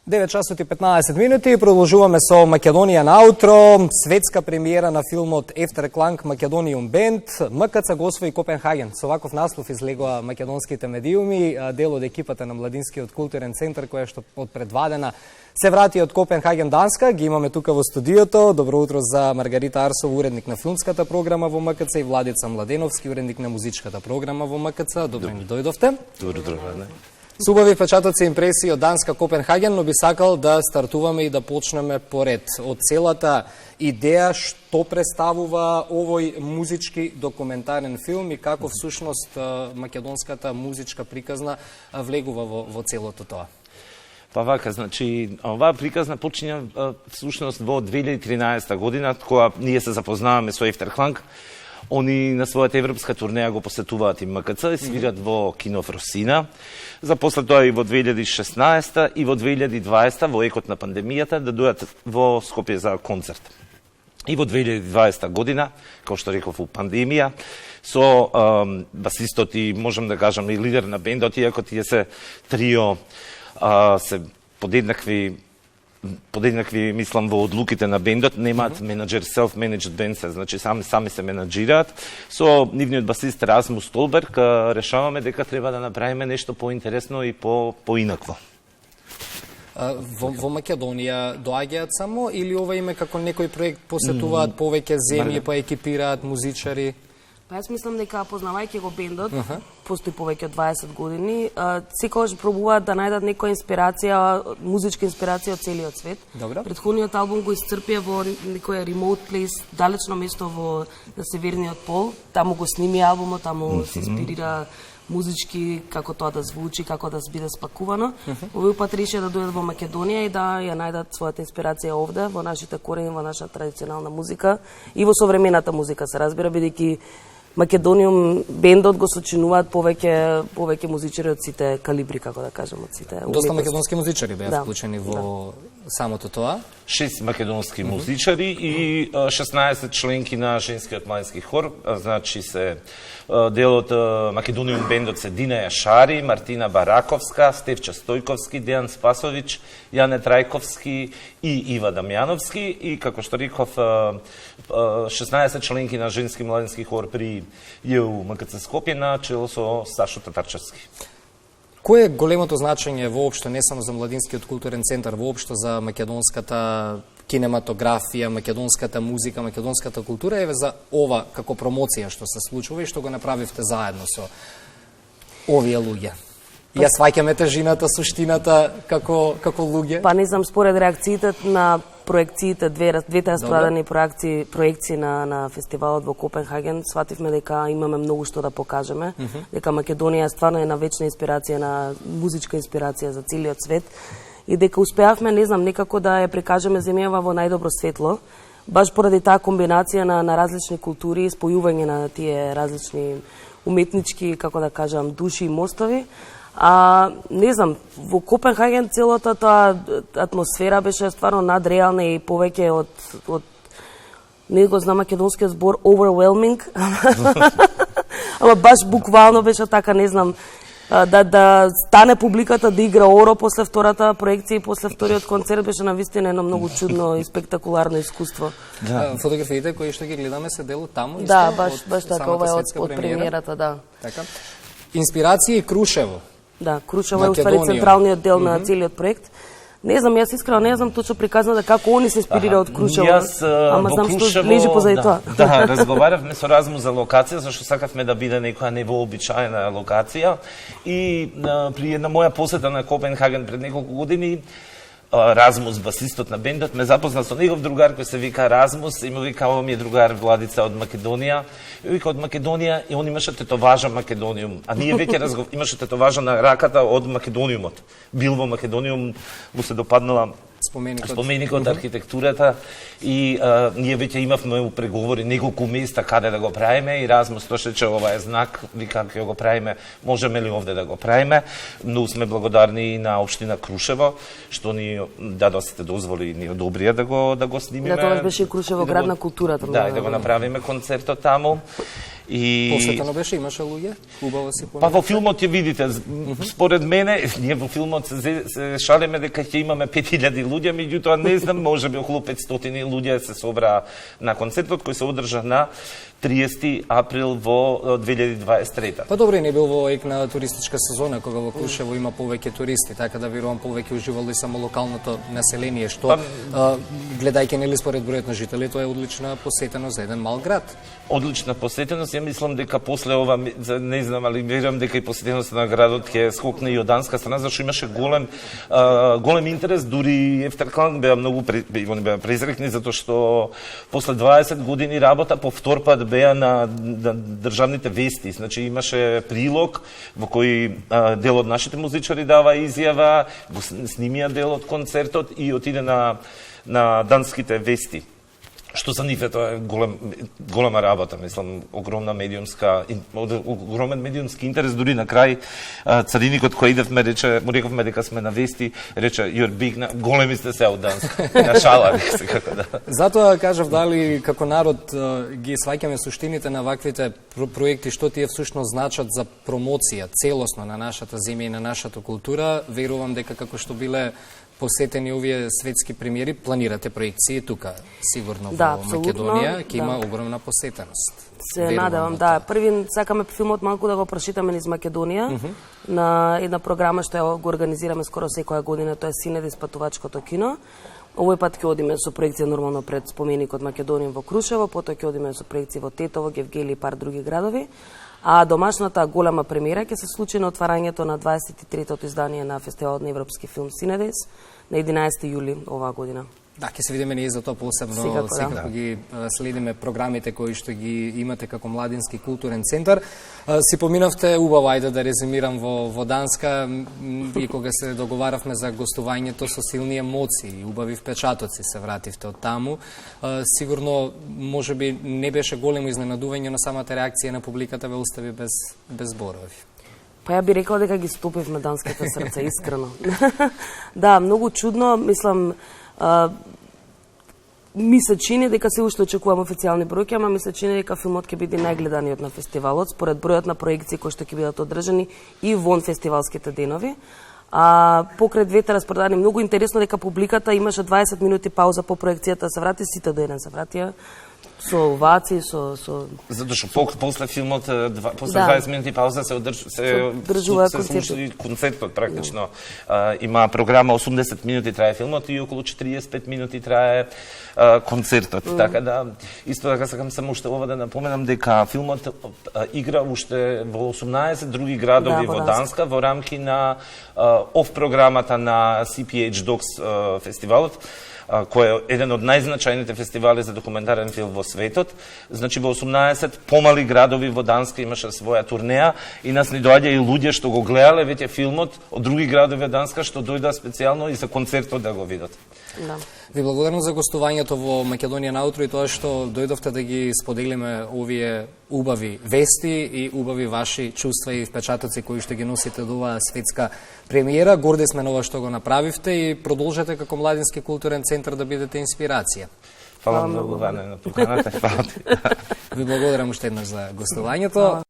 9 часот и 15 минути, продолжуваме со Македонија на аутро, светска премиера на филмот Efterklang Macedonium Band, МКЦ го освои Копенхаген. Со ваков наслов излегоа македонските медиуми, дел од екипата на Младинскиот културен центар, која што од предвадена се врати од Копенхаген, Данска. Ги имаме тука во студиото. Добро утро за Маргарита Арсова, уредник на филмската програма во МКЦ, и Владица Младеновски, уредник на музичката програма во МКЦ. Добро ни дојдовте. Добро утро. С убави впечатоци и импресии од Данска, Копенхаген, но би сакал да стартуваме и да почнеме поред од целата идеја што представува овој музички документарен филм и како всушност македонската музичка приказна влегува во целото тоа. Па вака, значи, оваа приказна почиња всушност во 2013 година, кога ние се запознаваме со Efterklang. Они на својата европска турнеја го посетуваат и МКЦ и свират во кино Фросина. За после тоа и во 2016 и во 2020 во екот на пандемијата да дојдат во Скопје за концерт. И во 2020 година, како што реков, у пандемија, со басистот и можам да кажам и лидер на бендот, иако тие се трио, се подеднакви, мислам, во одлуките на бендот, немаат менеджер, self-managed бенд се, значи сами се менеджираат. Со нивниот басист Расмус Столберг решаваме дека треба да направиме нешто поинтересно и поинакво. Во Македонија доаѓаат само или ова име како некој проект посетуваат повеќе земји, па екипираат музичари? Јас мислам дека познавајќи го бендот, постои повеќе од 20 години, секогаш пробуваат да најдат некоја инспирација, музичка инспирација од целиот свет. Добро. Претходниот албум го исцрпија во некоја remote place, далечно место на северниот пол. Таму го сними албумот, таму се инспирира музички, како тоа да звучи, како да биде спакувано. Овој пат решија да дојдат во Македонија и да ја најдат својата инспирација овде, во нашите корени, во нашата традиционална музика и во современата музика, се разбира, бидејќи Македониум бендот го сочинуваат повеќе музичари од сите калибри, како да кажем, од сите уметности. Доста македонски музичари беа вклучени во самото тоа. 6 македонски музичари и 16 членки на женскиот младински хор, значи се дел од Македониум бендот се Дина Јашари, Мартина Бараковска, Стефча Стојковски, Дејан Спасович, Јане Трајковски и Ива Дамјановски, и како што реков 16 членки на женски младински хор при ЈУ МКЦ Скопје на чело со Сашо Татарчевски. Кој е големото значење воопшто, не само за Младинскиот културен центар, воопшто за македонската кинематографија, македонската музика, македонската култура, еве за ова како промоција што се случува и што го направивте заедно со овие луѓе? Ја сваќаме тежината, суштината како луѓе? Па не знам, според реакциите на проекциите, двете распродадени проекции на фестивалот во Копенхаген, свативме дека имаме многу што да покажеме, дека Македонија стварно е на вечна инспирација, на музичка инспирација за целиот свет и дека успеавме, не знам, некако да ја прикажеме земјава во најдобро светло, баш поради таа комбинација на различни култури, спојување на тие различни уметнички, како да кажам, души и мостови. Не знам, во Копенхаген целата таа атмосфера беше стварно надреална и повеќе од не го знам македонскиот збор overwhelming. Ама баш буквално беше така, не знам, да стане публиката да игра оро после втората проекција и после вториот концерт беше навистина едно многу чудно и спектакуларно искуство. Фотографиите кои што ги гледаме се дел таму исто? Да, баш така, ова е од премиерата, да. Така. Инспирација и Крушево. Да, Крушево е уствари централниот дел на целиот проект. Не знам, јас искрено не знам точно приказано да како они се инспирира од Крушево. Ама знам што лежи позади тоа. Да, разговаравме со Расмус за локација, зашто сакавме да биде некоја невообичаена локација. И при една моја посета на Копенхаген пред неколку години, Расмус, басистот на бендот, ме запозна со негов другар кој се вика Расмус и му вика, ова ми е другар Владица од Македонија. И вика од Македонија и он имаше тетоважа Македониум. А ние веќе имаше тетоважа на раката од Македониумот. Бил во Македониум, му се допаднала споменикот архитектурата и ние веќе имавме у преговори неколку места каде да го правиме и Расмус рече ова е знак, вика ќе го правиме, можеме ли овде да го правиме. Многу сме благодарни на општина Крушево што ни дадоа сите дозволи и ни одобрија да го снимиме. Да, тоа беше Крушево град на културата. Да, и да го направиме концертот таму. И Посветено беше, имаше луѓе? Убаво си па во филмот ќе видите, според мене, ние во филмот се шалиме дека ќе имаме 5000 луѓе, меѓутоа не знам, можеби околу 500 луѓе се собраа на концертот кој се одржа на 30 април во 2023. Па добро, не бил во ек на туристичка сезона, кога во Крушево има повеќе туристи, така да верувам повеќе уживало и само локалното население, што гледајќи нели според бројот на жители, тоа е одлична посетеност за еден мал град. Одлична посетеност, ја мислам дека после ова, не знам, али верувам дека и посетеноста на градот ќе скокне и од данска страна, зашто имаше голем интерес, дури Ефтеркланг беа многу беа презрекни, затоа што после 20 години работа повтор пат беа на државните вести, значи имаше прилог во кој дел од нашите музичари дава изјава, го снимија дел од концертот и отиде на данските вести. Што за нив е тоа голема работа, мислам, огромен медиумски интерес, дури на крај цариникот кој идевме му рековме дека сме на вести, рече you're big, големи сте се од Данска. На шала се како да. Затоа кажав дали како народ ги сваќаме суштините на ваквите проекти, што тие всушност значат за промоција целосно на нашата земја и на нашата култура, верувам дека како што биле посетени овие светски премиери, планирате проекции тука, сигурно во Македонија, ќе има огромна посетеност. Се надевам, да. Први сакаме филмот малку да го прошитаме низ Македонија, на една програма што го организираме скоро секоја година, тоа е Синедис патувачкото кино. Овој пат ќе одиме со проекција нормално пред споменикот Македонија во Крушево, потоа ќе одиме со проекција во Тетово, Гевгели и пар други градови. А домашната голема премиера ќе се случи на отварањето на 23-тото издание на Фестивалот на европски филм Синедис на 11 јули оваа година. Да, ќе се видиме ние за тоа посебно, секако ги следиме програмите кои што ги имате како Младински културен центар. Си поминавте убаво, ајде да резюмирам во Данска, и кога се договаравме за гостувањето со силни емоции и убави впечатоци се вративте од таму. Сигурно, можеби не беше големо изненадување, но самата реакција на публиката ве остави без зборови. Па ја би рекла дека ги стопивме данските срца, искрено. Да, многу чудно, мислам, ми се чини дека се уште очекувам официјални бројки, ама ми се чини дека филмот ќе биде најгледаниот на фестивалот, според бројот на проекции кои што ќе бидат одржани и вон фестивалските денови. Покрај двете распродадени, многу интересно дека публиката имаше 20 минути пауза по проекцијата, се врати сите до еден, се вратија со овации, со... Затоа што после филмот, после 20 минути пауза се слушали концертот практично. Има програма 80 минути трае филмот и околу 45 минути трае концертот. Така да, исто така сакам само уште ова да напоменам дека филмот игра уште во 18 други градови во Данска во рамки на оф програмата на CPH Docs фестивалот, кој е еден од најзначајните фестивали за документарен филм во светот. Значи во 18 помали градови во Данска имаше своја турнеја и нас ни доаѓа и луѓе што го гледале веќе филмот од други градови од Данска што дојдоа специјално и за концертот да го видат. Да. Ви благодарам за гостувањето во Македонија наутро и тоа што дојдовте да ги споделиме овие убави вести и убави ваши чувства и впечатоци кои што ги носите до оваа светска премиера. Горди сме на ова што го направивте и продолжете како Младински културен центар да бидете инспирација. Фала многу, Ване, на поканата. Ви благодарам уште еднаш за гостувањето.